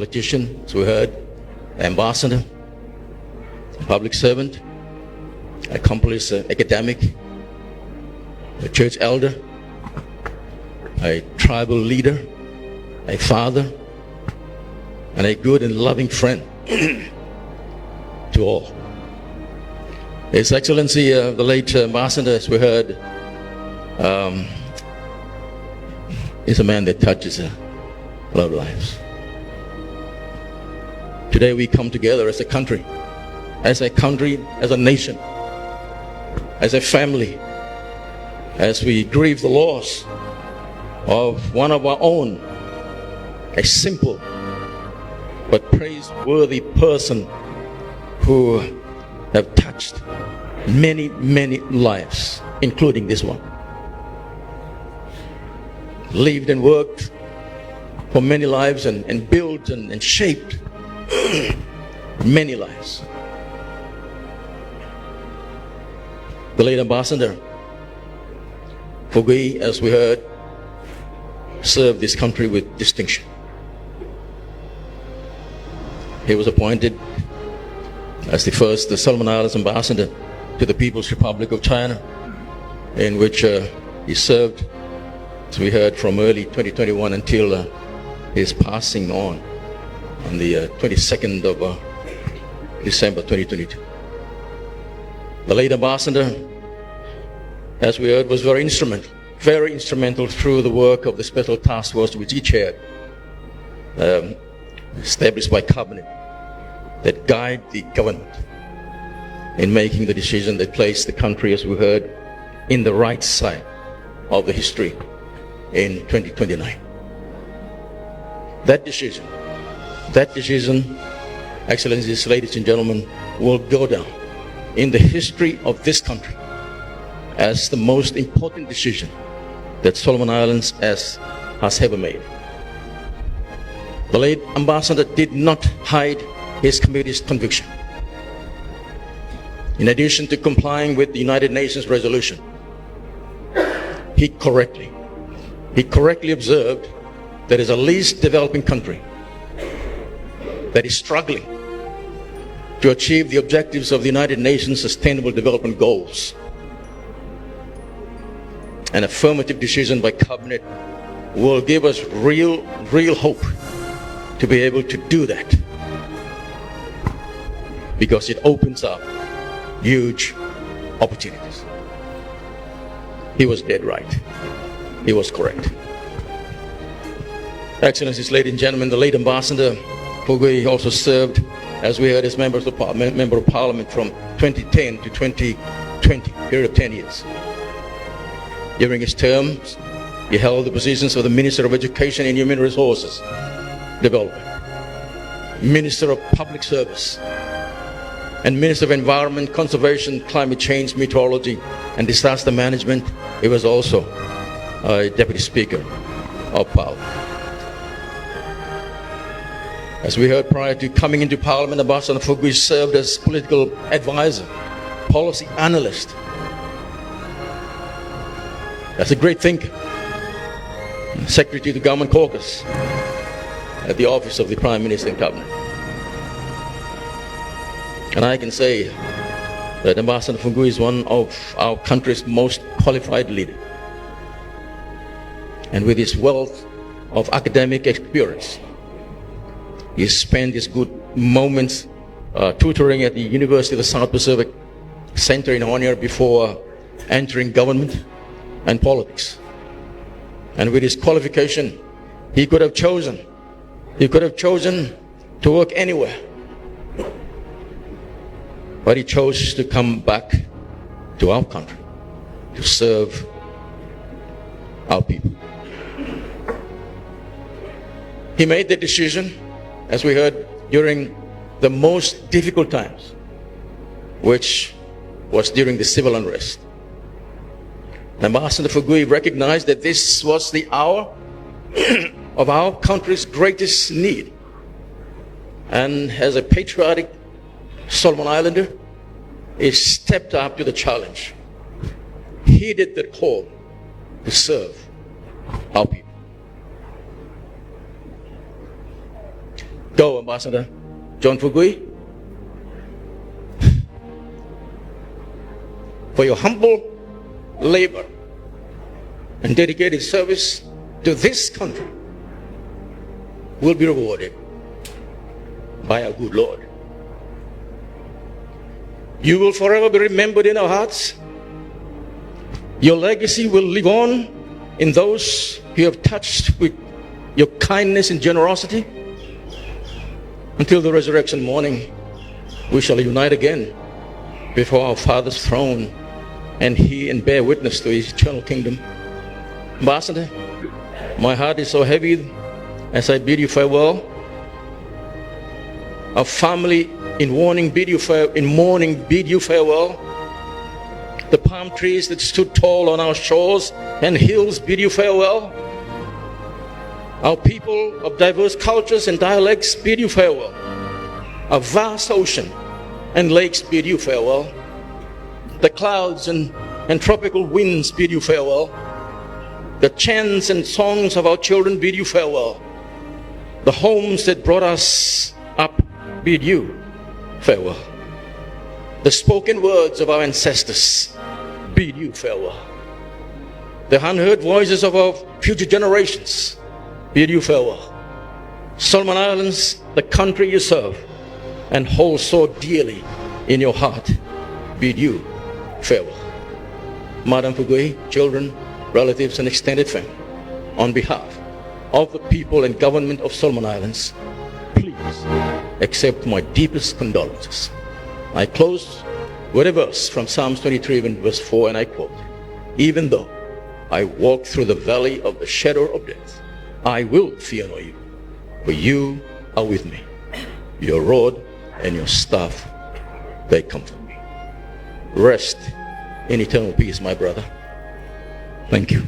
politician, as we heard, ambassador, public servant, accomplished academic, a church elder, a tribal leader, a father, and a good and loving friend to all. His Excellency, the late ambassador, as we heard, is a man that touches a lot of lives. Today we come together as a country, as a nation, as a family, as we grieve the loss of one of our own, a simple but praiseworthy person who have touched many, many lives, including this one. Lived and worked for many lives and built and shaped many lives. The late ambassador, Fugui, as we heard, served this country with distinction. He was appointed as the Solomon Islands ambassador to the People's Republic of China, in which he served, as we heard, from early 2021 until his passing on the 22nd of December 2022. The late ambassador, as we heard, was very instrumental through the work of the special task force which he chaired, established by Cabinet, that guide the government in making the decision that placed the country, as we heard, in the right side of the history in 2029. That decision, Excellencies, ladies and gentlemen, will go down in the history of this country as the most important decision that Solomon Islands has ever made. The late ambassador did not hide his committee's conviction. In addition to complying with the United Nations resolution, he correctly observed that as a least developing country that is struggling to achieve the objectives of the United Nations Sustainable Development Goals, an affirmative decision by Cabinet will give us real hope to be able to do that, because it opens up huge opportunities. He was dead right. He was correct. Excellencies, ladies and gentlemen, the late ambassador Fugui also served, as we heard, as member of Parliament from 2010 to 2020, period of 10 years. During his terms, he held the positions of the Minister of Education and Human Resources Development, Minister of Public Service, and Minister of Environment, Conservation, Climate Change, Meteorology, and Disaster Management. He was also a Deputy Speaker of Parliament. As we heard, prior to coming into Parliament, Ambassador Fugui served as political advisor, policy analyst, as a great thinker, Secretary to the Government Caucus at the office of the Prime Minister and Cabinet. And I can say that Ambassador Fugui is one of our country's most qualified leaders. And with his wealth of academic experience, he spent his good moments tutoring at the University of the South Pacific Center in Honiara before entering government and politics. And with his qualification, he could have chosen to work anywhere. But he chose to come back to our country to serve our people. He made the decision, as we heard, during the most difficult times, which was during the civil unrest. Ambassador Fugui recognized that this was the hour of our country's greatest need. And as a patriotic Solomon Islander, he stepped up to the challenge, heeded the call to serve our people. Go, Ambassador John Fugui, for your humble labor and dedicated service to this country will be rewarded by our good Lord. You will forever be remembered in our hearts. Your legacy will live on in those you have touched with your kindness and generosity. Until the resurrection morning, we shall unite again before our Father's throne and bear witness to His eternal kingdom. Ambassador, my heart is so heavy as I bid you farewell. Our family in mourning bid you farewell. The palm trees that stood tall on our shores and hills bid you farewell. Our people of diverse cultures and dialects bid you farewell. A vast ocean and lakes bid you farewell. The clouds and tropical winds bid you farewell. The chants and songs of our children bid you farewell. The homes that brought us up bid you farewell. The spoken words of our ancestors bid you farewell. The unheard voices of our future generations bid you farewell. Solomon Islands, the country you serve and hold so dearly in your heart, bid you farewell. Madam Fugui, children, relatives, and extended family, on behalf of the people and government of Solomon Islands, please accept my deepest condolences. I close with a verse from Psalms 23, verse 4, and I quote, "Even though I walk through the valley of the shadow of death, I will fear no evil, for you are with me. Your rod and your staff, they comfort me." Rest in eternal peace, my brother. Thank you.